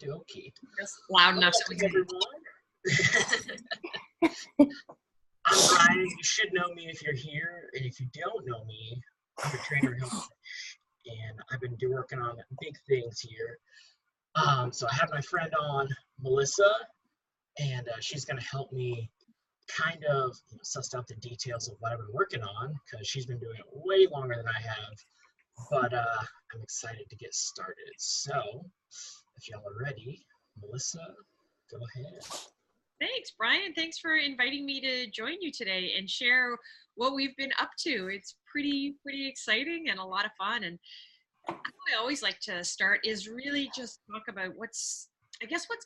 dokie. Just loud enough so we can I'm Brian. You should know me if you're here, and if you don't know me, I'm a trainer in health, and I've been working on big things here. So I have my friend on, Melissa, and she's going to help me kind of suss out the details of what I've been working on, because she's been doing it way longer than I have. But I'm excited to get started. So if y'all are ready, Melissa, go ahead. Thanks, Brian. Thanks for inviting me to join you today and share what we've been up to. It's pretty exciting and a lot of fun. And how I always like to start is really just talk about what's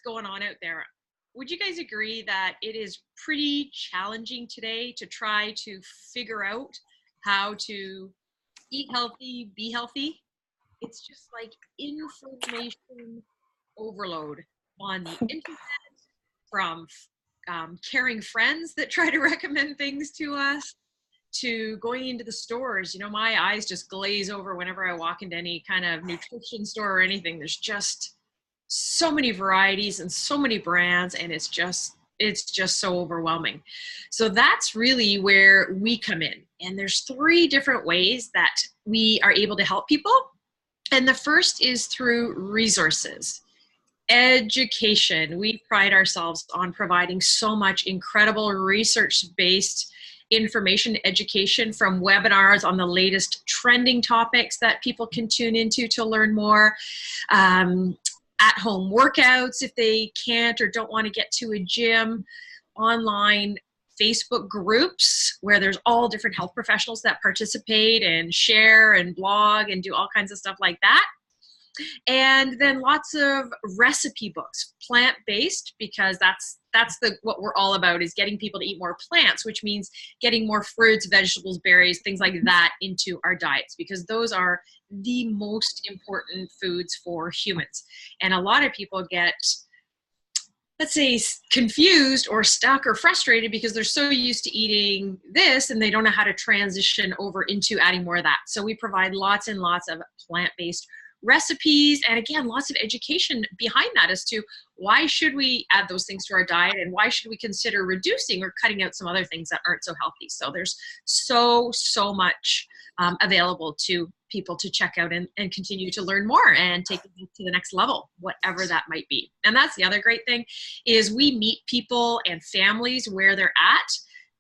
going on out there. Would you guys agree that it is pretty challenging today to try to figure out how to eat healthy, be healthy? It's just like information overload on the internet, from caring friends that try to recommend things to us, to going into the stores. My eyes just glaze over whenever I walk into any kind of nutrition store or anything. There's just so many varieties and so many brands, and it's just so overwhelming. So that's really where we come in. And there's 3 different ways that we are able to help people. And the first is through resources. Education. We pride ourselves on providing so much incredible research-based information, education, from webinars on the latest trending topics that people can tune into to learn more, at-home workouts if they can't or don't want to get to a gym, online Facebook groups where there's all different health professionals that participate and share and blog and do all kinds of stuff like that. And then lots of recipe books, plant-based, because that's what we're all about, is getting people to eat more plants, which means getting more fruits, vegetables, berries, things like that into our diets, because those are the most important foods for humans. And a lot of people get, let's say, confused or stuck or frustrated because they're so used to eating this and they don't know how to transition over into adding more of that. So we provide lots and lots of plant-based recipes, and again, lots of education behind that as to why should we add those things to our diet and why should we consider reducing or cutting out some other things that aren't so healthy. So there's so much available to people to check out and continue to learn more and take it to the next level, whatever that might be. And that's the other great thing, is we meet people and families where they're at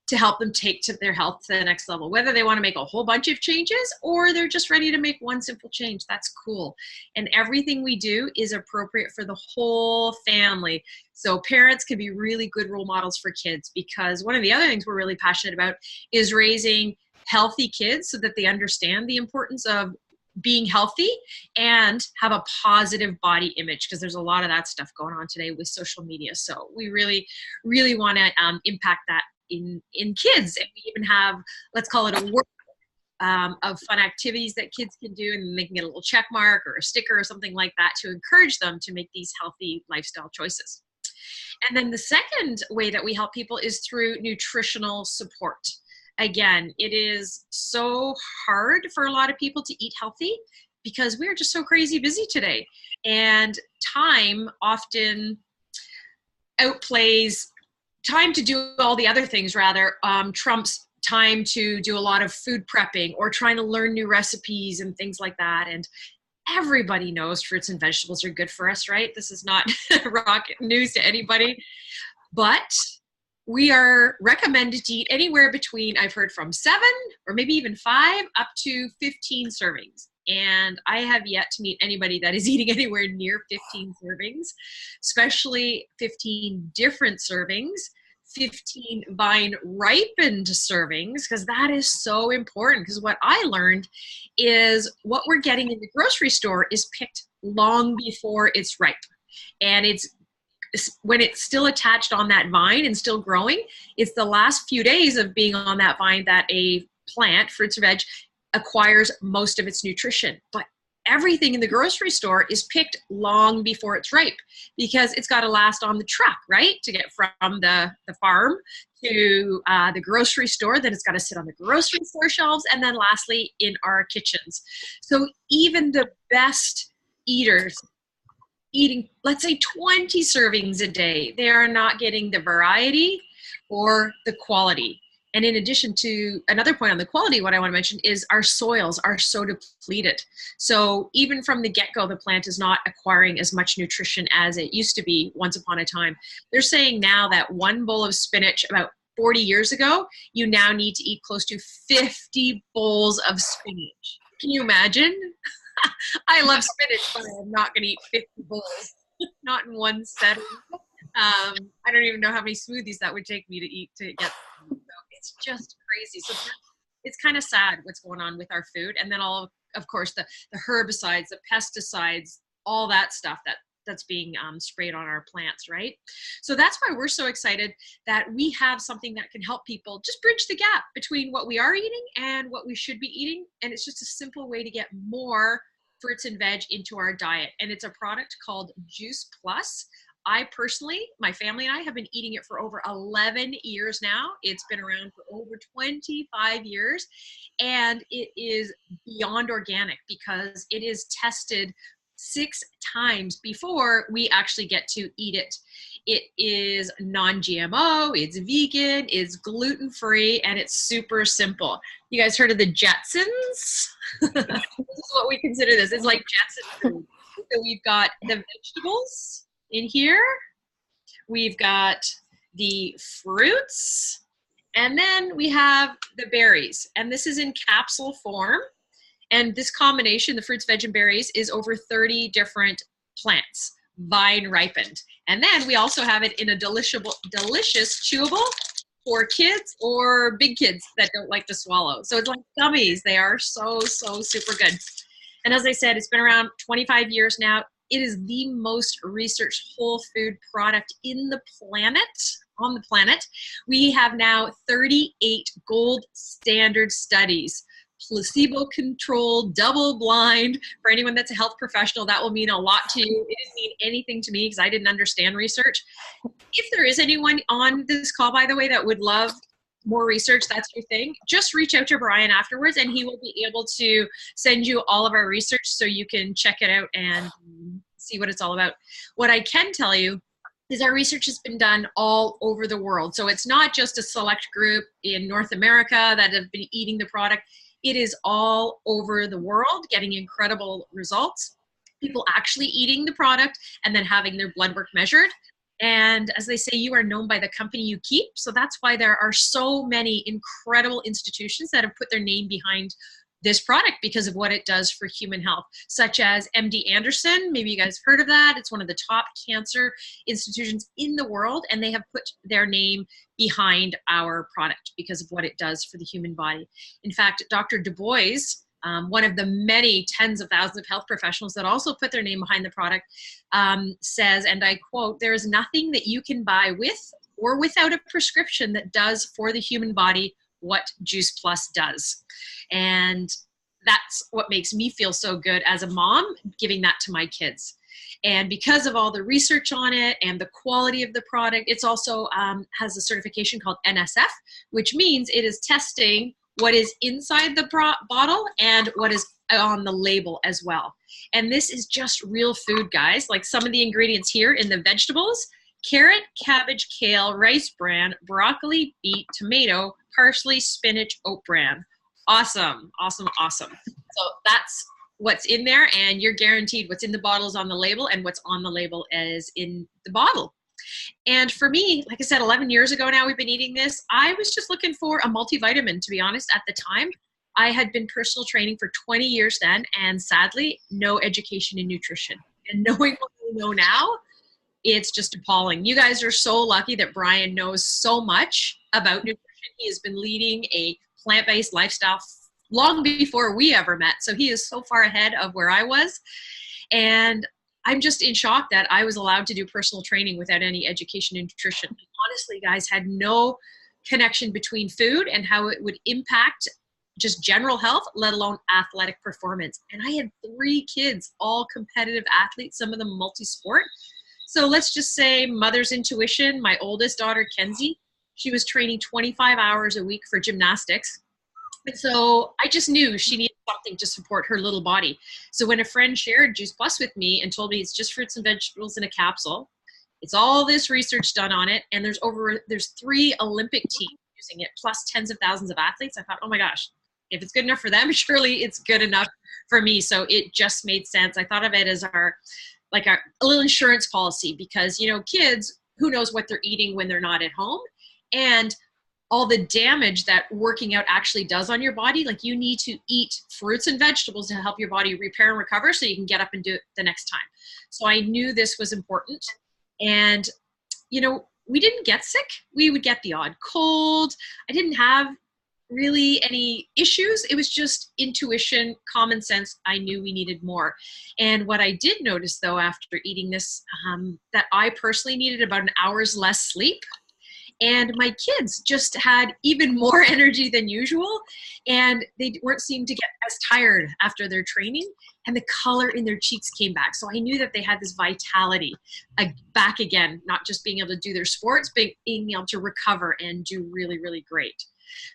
to help them take to their health to the next level, whether they want to make a whole bunch of changes or they're just ready to make one simple change. That's cool. And everything we do is appropriate for the whole family. So parents can be really good role models for kids, because one of the other things we're really passionate about is raising healthy kids so that they understand the importance of being healthy and have a positive body image, because there's a lot of that stuff going on today with social media. So we really want to impact that in kids. And we even have, let's call it a work of fun activities that kids can do, and they can get a little check mark or a sticker or something like that to encourage them to make these healthy lifestyle choices. And then the second way that we help people is through nutritional support. Again, it is so hard for a lot of people to eat healthy because we're just so crazy busy today. And time often outplays time to do all the other things, rather, trumps time to do a lot of food prepping or trying to learn new recipes and things like that. And everybody knows fruits and vegetables are good for us, right? This is not rocket news to anybody. But we are recommended to eat anywhere between, I've heard, from 7 or maybe even 5 up to 15 servings. And I have yet to meet anybody that is eating anywhere near 15 servings, especially 15 different servings, 15 vine ripened servings, because that is so important. Because what I learned is what we're getting in the grocery store is picked long before it's ripe. And when it's still attached on that vine and still growing, it's the last few days of being on that vine that a plant, fruits or veg, acquires most of its nutrition. But everything in the grocery store is picked long before it's ripe, because it's got to last on the truck, right? To get from the farm to the grocery store, then it's got to sit on the grocery store shelves, and then lastly in our kitchens. So even the best eaters eating, let's say 20 servings a day. They are not getting the variety or the quality. And in addition to another point on the quality, what I want to mention is our soils are so depleted. So even from the get-go, the plant is not acquiring as much nutrition as it used to be once upon a time. They're saying now that one bowl of spinach about 40 years ago, you now need to eat close to 50 bowls of spinach. Can you imagine? I love spinach, but I'm not going to eat 50 bowls, not in one setting. I don't even know how many smoothies that would take me to eat to get. So it's just crazy. So it's kind of sad what's going on with our food. And then all, of course, the herbicides, the pesticides, all that stuff that's being sprayed on our plants, right? So that's why we're so excited that we have something that can help people just bridge the gap between what we are eating and what we should be eating. And it's just a simple way to get more fruits and veg into our diet. And it's a product called Juice Plus. I personally, my family and I have been eating it for over 11 years now. It's been around for over 25 years, and it is beyond organic because it is tested 6 times before we actually get to eat it. It is non-GMO, it's vegan, it's gluten-free, and it's super simple. You guys heard of the Jetsons? This is what we consider this. It's like Jetson food. So we've got the vegetables in here, we've got the fruits, and then we have the berries. And this is in capsule form. And this combination, the fruits, veg, and berries, is over 30 different plants, vine ripened. And then we also have it in a delicious chewable for kids or big kids that don't like to swallow. So it's like gummies. They are so super good. And as I said, it's been around 25 years now. It is the most researched whole food product on the planet. We have now 38 gold standard studies, placebo-controlled, double-blind. For anyone that's a health professional, that will mean a lot to you. It didn't mean anything to me because I didn't understand research. If there is anyone on this call, by the way, that would love more research, that's your thing, just reach out to Brian afterwards and he will be able to send you all of our research so you can check it out and see what it's all about. What I can tell you is our research has been done all over the world. So it's not just a select group in North America that have been eating the product. It is all over the world, getting incredible results. People actually eating the product and then having their blood work measured. And as they say, you are known by the company you keep. So that's why there are so many incredible institutions that have put their name behind this product because of what it does for human health, such as MD Anderson. Maybe you guys heard of that. It's one of the top cancer institutions in the world, and they have put their name behind our product because of what it does for the human body. In fact, Dr. Du Bois, one of the many tens of thousands of health professionals that also put their name behind the product, says, and I quote, "There is nothing that you can buy with or without a prescription that does for the human body what Juice Plus does." And that's what makes me feel so good as a mom, giving that to my kids. And because of all the research on it and the quality of the product, it's also has a certification called NSF, which means it is testing what is inside the bottle and what is on the label as well. And this is just real food, guys. Like some of the ingredients here in the vegetables: carrot, cabbage, kale, rice bran, broccoli, beet, tomato, parsley, spinach, oat bran. Awesome, awesome, awesome. So that's what's in there, and you're guaranteed what's in the bottle is on the label, and what's on the label is in the bottle. And for me, like I said, 11 years ago now we've been eating this. I was just looking for a multivitamin, to be honest, at the time. I had been personal training for 20 years then, and sadly, no education in nutrition. And knowing what we know now, it's just appalling. You guys are so lucky that Brian knows so much about nutrition. He has been leading a plant-based lifestyle long before we ever met. So he is so far ahead of where I was. And I'm just in shock that I was allowed to do personal training without any education in nutrition. I honestly, guys, had no connection between food and how it would impact just general health, let alone athletic performance. And I had 3 kids, all competitive athletes, some of them multi-sport. So let's just say mother's intuition. My oldest daughter, Kenzie, she was training 25 hours a week for gymnastics. And so I just knew she needed something to support her little body. So when a friend shared Juice Plus with me and told me it's just fruits and vegetables in a capsule, it's all this research done on it, and there's 3 Olympic teams using it, plus tens of thousands of athletes. I thought, oh my gosh, if it's good enough for them, surely it's good enough for me. So it just made sense. I thought of it as a little insurance policy, because, you know, kids, who knows what they're eating when they're not at home, and all the damage that working out actually does on your body. Like, you need to eat fruits and vegetables to help your body repair and recover so you can get up and do it the next time. So I knew this was important. And, you know, we didn't get sick. We would get the odd cold. I didn't have really any issues. It was just intuition, common sense. I knew we needed more. And what I did notice, though, after eating this, that I personally needed about an hour's less sleep. And my kids just had even more energy than usual, and they weren't seemed to get as tired after their training, and the color in their cheeks came back. So I knew that they had this vitality back again, not just being able to do their sports, but being able to recover and do really, really great.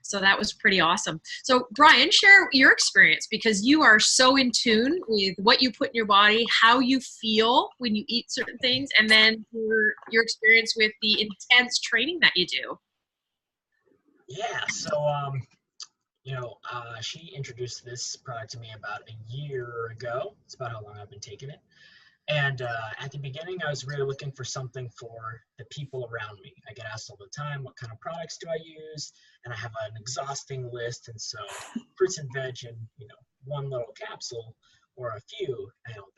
So that was pretty awesome. So Brian, share your experience, because you are so in tune with what you put in your body, how you feel when you eat certain things, and then your experience with the intense training that you do. Yeah, so she introduced this product to me about a year ago. It's about how long I've been taking it. And at the beginning, I was really looking for something for the people around me. I get asked all the time, what kind of products do I use? And I have an exhausting list. And so fruits and veg in, one little capsule or a few,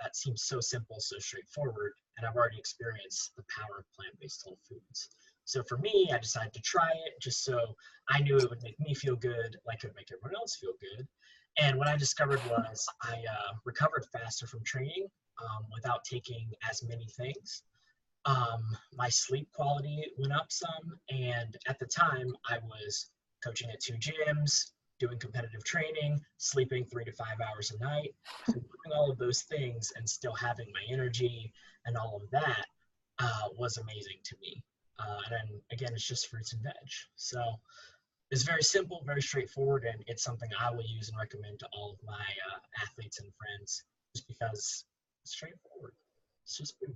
that seems so simple, so straightforward. And I've already experienced the power of plant-based whole foods. So for me, I decided to try it just so I knew it would make me feel good, like it would make everyone else feel good. And what I discovered was I recovered faster from training without taking as many things. My sleep quality went up some, and at the time I was coaching at 2 gyms, doing competitive training, sleeping 3 to 5 hours a night. So doing all of those things and still having my energy and all of that was amazing to me. And then again, it's just fruits and veg. So it's very simple, very straightforward, and it's something I will use and recommend to all of my athletes and friends, just because it's straightforward. It's just food.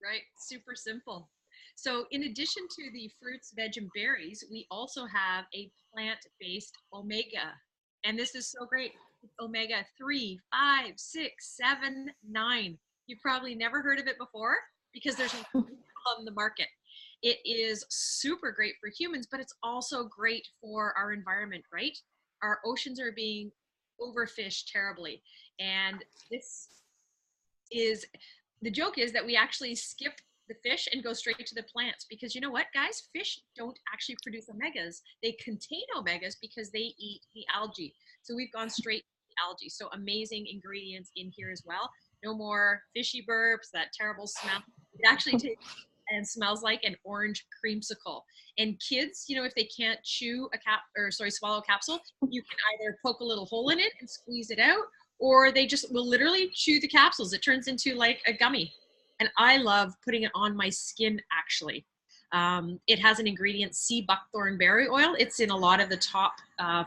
Right, super simple. So in addition to the fruits, veg, and berries, we also have a plant-based omega. And this is so great. Omega 3, 5, 6, 7, 9. You've probably never heard of it before because there's on the market. It is super great for humans, but it's also great for our environment, right? Our oceans are being overfished terribly. And the joke is that we actually skip the fish and go straight to the plants, because you know what, guys? Fish don't actually produce omegas. They contain omegas because they eat the algae. So we've gone straight to the algae. So amazing ingredients in here as well. No more fishy burps, that terrible smell. It actually tastes and smells like an orange creamsicle. And kids, if they can't swallow a capsule, you can either poke a little hole in it and squeeze it out, or they just will literally chew the capsules. It turns into like a gummy. And I love putting it on my skin, actually. It has an ingredient, sea buckthorn berry oil. It's in a lot of the top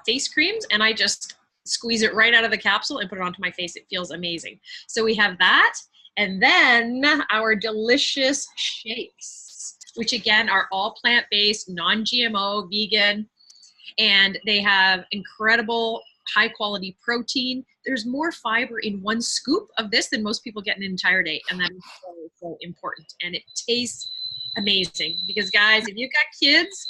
face creams, and I just squeeze it right out of the capsule and put it onto my face. It feels amazing. So we have that. And then our delicious shakes, which again are all plant-based, non-GMO, vegan, and they have incredible high-quality protein. There's more fiber in one scoop of this than most people get in an entire day, and that is so, so important. And it tastes amazing, because guys, if you've got kids,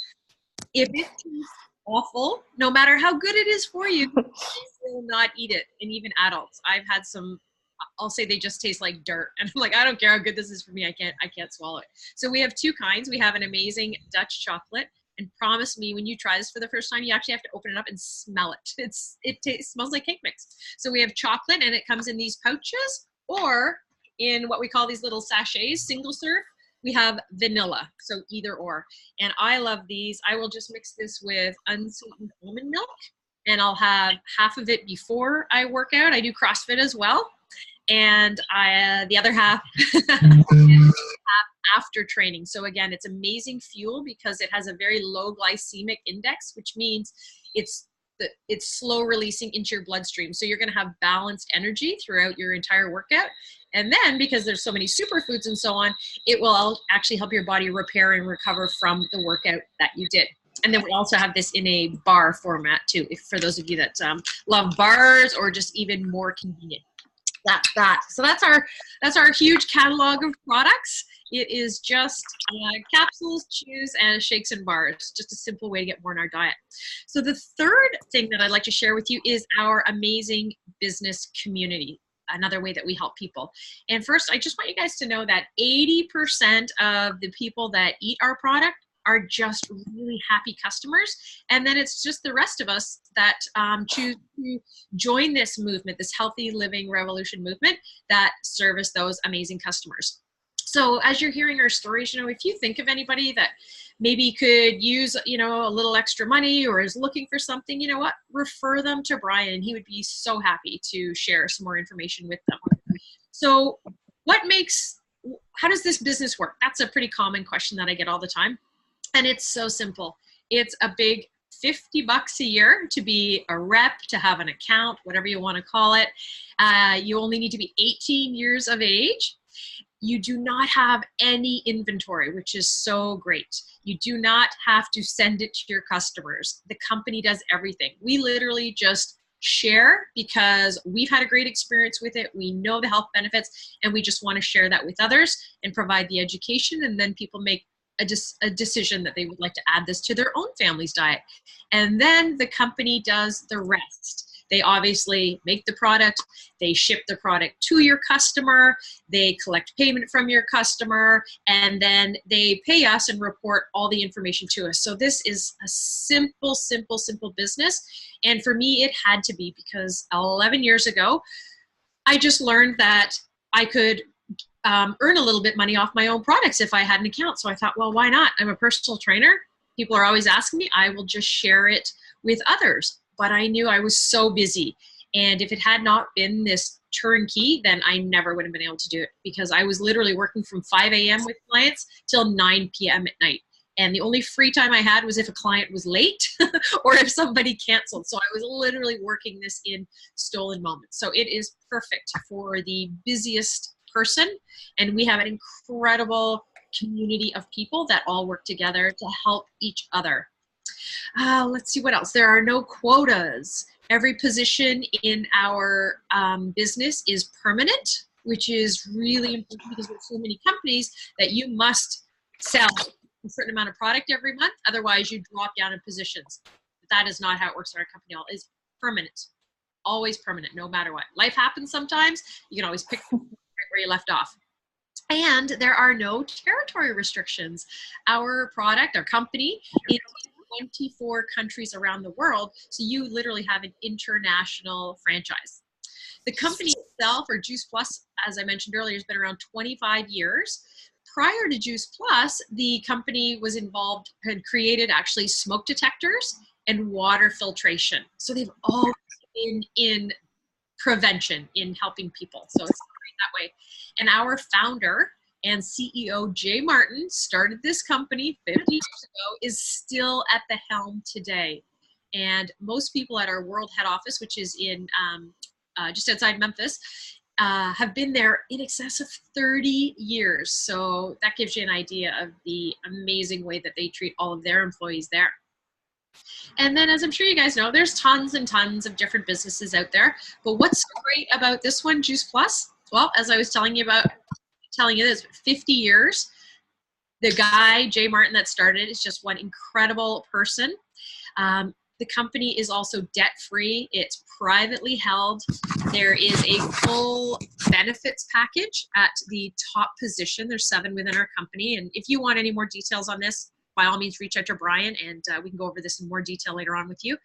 if it tastes awful, no matter how good it is for you, they will not eat it. And even adults, I've had some, I'll say they just taste like dirt, and I'm like, I don't care how good this is for me, I can't swallow it. So we have 2 kinds. We have an amazing Dutch chocolate, and promise me when you try this for the first time, you actually have to open it up and smell it. It smells like cake mix. So we have chocolate, and it comes in these pouches, or in what we call these little sachets, single serve. We have vanilla, so either or. And I love these. I will just mix this with unsweetened almond milk, and I'll have half of it before I work out. I do CrossFit as well. And the other half after training. So again, it's amazing fuel because it has a very low glycemic index, which means it's it's slow releasing into your bloodstream. So you're going to have balanced energy throughout your entire workout. And then because there's so many superfoods and so on, it will actually help your body repair and recover from the workout that you did. And then we also have this in a bar format too, if for those of you that love bars or just even more convenient. That's that. So that's our huge catalog of products. It is just capsules, chews, and shakes and bars. Just a simple way to get more in our diet. So the third thing that I'd like to share with you is our amazing business community. Another way that we help people. And first, I just want you guys to know that 80% of the people that eat our product are just really happy customers. And then it's just the rest of us that choose to join this movement, this healthy living revolution movement that service those amazing customers. So as you're hearing our stories, if you think of anybody that maybe could use, a little extra money or is looking for something, you know what, refer them to Brian. He would be so happy to share some more information with them. So how does this business work? That's a pretty common question that I get all the time. And it's so simple. It's a big $50 a year to be a rep, to have an account, whatever you want to call it. You only need to be 18 years of age. You do not have any inventory, which is so great. You do not have to send it to your customers. The company does everything. We literally just share because we've had a great experience with it. We know the health benefits, and we just want to share that with others and provide the education, and then people make a decision that they would like to add this to their own family's diet. And then the company does the rest. They obviously make the product, they ship the product to your customer, they collect payment from your customer, and then they pay us and report all the information to us. So this is a simple, simple, simple business. And for me, it had to be, because 11 years ago, I just learned that I could earn a little bit money off my own products if I had an account. So I thought, well, why not? I'm a personal trainer. People are always asking me. I will just share it with others. But I knew I was so busy. And if it had not been this turnkey, then I never would have been able to do it, because I was literally working from 5 a.m. with clients till 9 p.m. at night. And the only free time I had was if a client was late or if somebody canceled. So I was literally working this in stolen moments. So it is perfect for the busiest person. And we have an incredible community of people that all work together to help each other. Let's see what else. There are no quotas. Every position in our business is permanent, which is really important because there's so many companies that you must sell a certain amount of product every month. Otherwise, you drop down in positions. But that is not how it works in our company. It is permanent. Always permanent, no matter what. Life happens sometimes. You can always pick right where you left off. And there are no territory restrictions. Our product, our company, is 24 countries around the world, so you literally have an international franchise. The company itself, or Juice Plus, as I mentioned earlier, has been around 25 years. Prior to Juice Plus, the company was involved and created actually smoke detectors and water filtration. So they've all been in prevention, in helping people. So it's great that way. And our founder and CEO, Jay Martin, started this company 50 years ago, is still at the helm today. And most people at our world head office, which is in just outside Memphis, have been there in excess of 30 years. So that gives you an idea of the amazing way that they treat all of their employees there. And then, as I'm sure you guys know, there's tons and tons of different businesses out there. But what's so great about this one, Juice Plus? Well, as I was telling you this, 50 years. The guy, Jay Martin, that started is just one incredible person. The company is also debt-free. It's privately held. There is a full benefits package at the top position. There's 7 within our company. And if you want any more details on this, by all means, reach out to Brian, and we can go over this in more detail later on with you.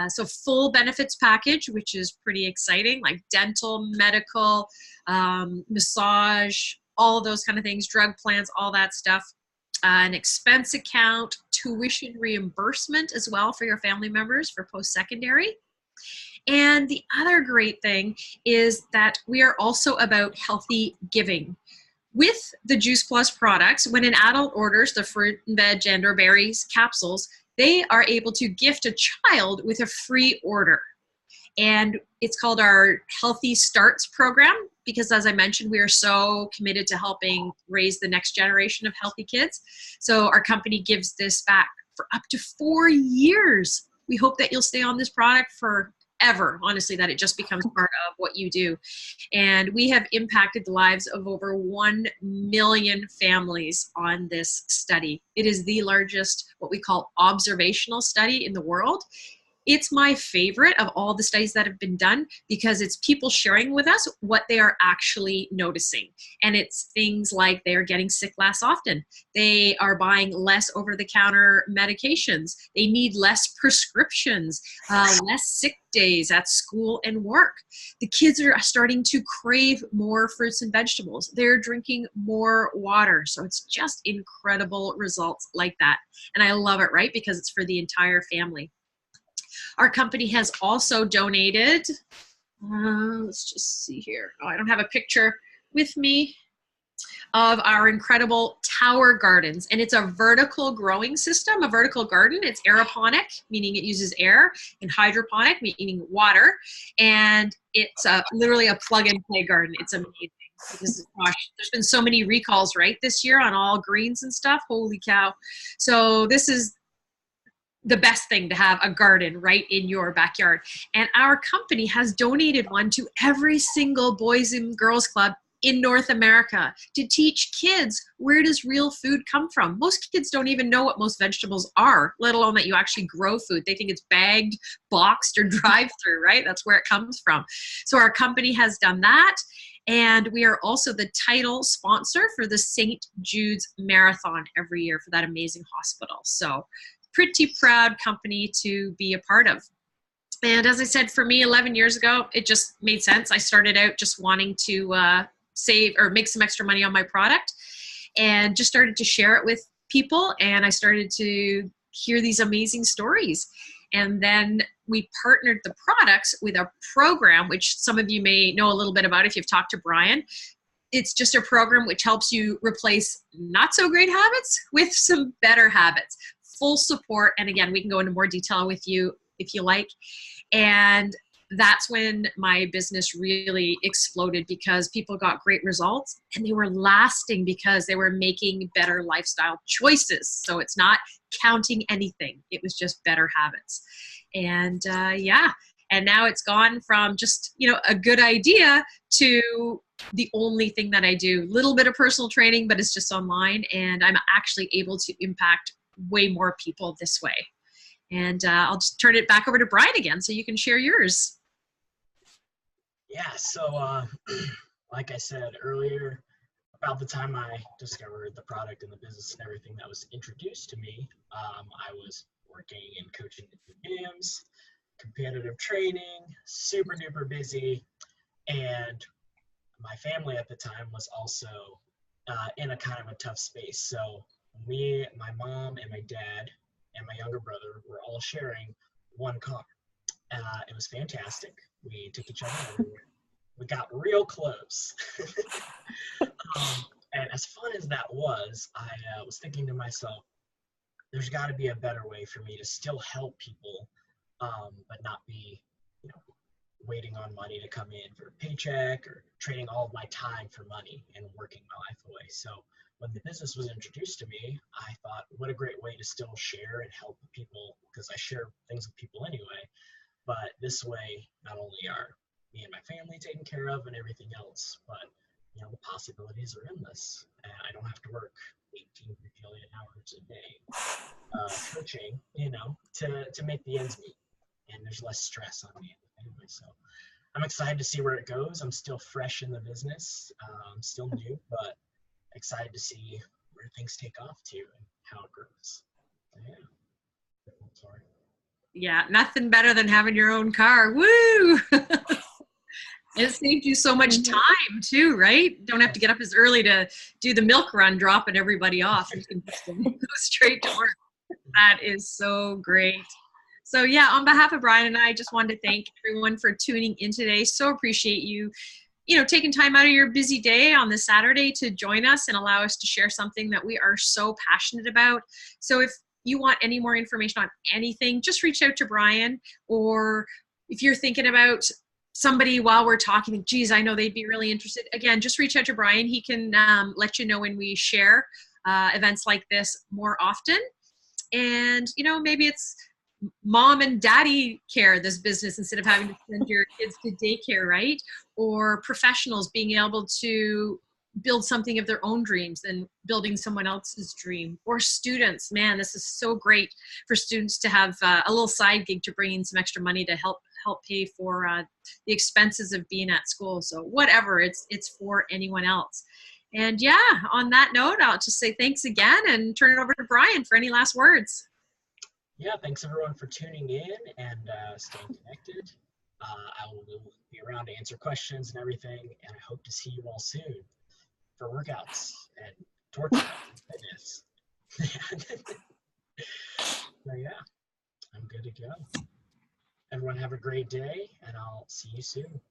So full benefits package, which is pretty exciting, like dental, medical, massage, all of those kind of things, drug plans, all that stuff. An expense account, tuition reimbursement as well for your family members for post-secondary. And the other great thing is that we are also about healthy giving. With the Juice Plus products, when an adult orders the fruit and veg and or berries capsules, they are able to gift a child with a free order. And it's called our Healthy Starts program because, as I mentioned, we are so committed to helping raise the next generation of healthy kids. So our company gives this back for up to 4 years. We hope that you'll stay on this product forever, honestly, that it just becomes part of what you do. And we have impacted the lives of over 1 million families on this study. It is the largest, what we call observational study in the world. It's my favorite of all the studies that have been done because it's people sharing with us what they are actually noticing. And it's things like they are getting sick less often. They are buying less over-the-counter medications. They need less prescriptions, less sick days at school and work. The kids are starting to crave more fruits and vegetables. They're drinking more water. So it's just incredible results like that. And I love it, right? Because it's for the entire family. Our company has also donated, let's just see here. Oh, I don't have a picture with me of our incredible tower gardens. And it's a vertical growing system, a vertical garden. It's aeroponic, meaning it uses air, and hydroponic, meaning water. And it's literally a plug and play garden. It's amazing because, gosh, there's been so many recalls, right, this year on all greens and stuff. Holy cow. So this is the best thing to have a garden right in your backyard. And our company has donated one to every single Boys and Girls Club in North America to teach kids, where does real food come from? Most kids don't even know what most vegetables are, let alone that you actually grow food. They think it's bagged, boxed, or drive-through, right? That's where it comes from. So our company has done that. And we are also the title sponsor for the St. Jude's Marathon every year for that amazing hospital. So pretty proud company to be a part of. And as I said, for me, 11 years ago, it just made sense. I started out just wanting to save or make some extra money on my product and just started to share it with people. And I started to hear these amazing stories. And then we partnered the products with a program, which some of you may know a little bit about if you've talked to Brian. It's just a program which helps you replace not so great habits with some better habits. Full support. And again, we can go into more detail with you if you like. And that's when my business really exploded because people got great results and they were lasting because they were making better lifestyle choices. So it's not counting anything. It was just better habits. And yeah, and now it's gone from just, a good idea to the only thing that I do. Little bit of personal training, but it's just online. And I'm actually able to impact way more people this way. And I'll just turn it back over to Brian again so you can share yours. Yeah, so like I said earlier, about the time I discovered the product and the business and everything that was introduced to me, I was working and coaching in gyms, competitive training, super duper busy, and my family at the time was also in a kind of a tough space. So me, my mom, and my dad, and my younger brother were all sharing one car. It was fantastic. We took each other everywhere. We got real close. And as fun as that was, I was thinking to myself, there's got to be a better way for me to still help people, but not be, waiting on money to come in for a paycheck or trading all of my time for money and working my life away. So when the business was introduced to me, I thought, what a great way to still share and help people, because I share things with people anyway. But this way, not only are me and my family taken care of and everything else, but the possibilities are endless. And I don't have to work 18 billion hours a day coaching, to make the ends meet. And there's less stress on me anyway. So I'm excited to see where it goes. I'm still fresh in the business, still new, but excited to see where things take off to and how it grows. Yeah. Sorry. Yeah, nothing better than having your own car. Woo! It saved you so much time too, right? Don't have to get up as early to do the milk run, dropping everybody off. You can just go straight to work. That is so great. So yeah, on behalf of Brian and I just wanted to thank everyone for tuning in today. So appreciate you, taking time out of your busy day on this Saturday to join us and allow us to share something that we are so passionate about. So if you want any more information on anything, just reach out to Brian. Or if you're thinking about somebody while we're talking, geez, I know they'd be really interested. Again, just reach out to Brian. He can let you know when we share events like this more often. And, you know, maybe it's mom and daddy care this business instead of having to send your kids to daycare, right? Or professionals being able to build something of their own dreams and building someone else's dream. Or students, man, this is so great for students to have a little side gig to bring in some extra money to help pay for the expenses of being at school. So whatever, it's for anyone else. And yeah, on that note, I'll just say thanks again and turn it over to Brian for any last words. Yeah, thanks everyone for tuning in and staying connected. I will be around to answer questions and everything, and I hope to see you all soon for workouts and torture fitness. So yeah, I'm good to go. Everyone have a great day, and I'll see you soon.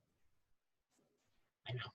I know.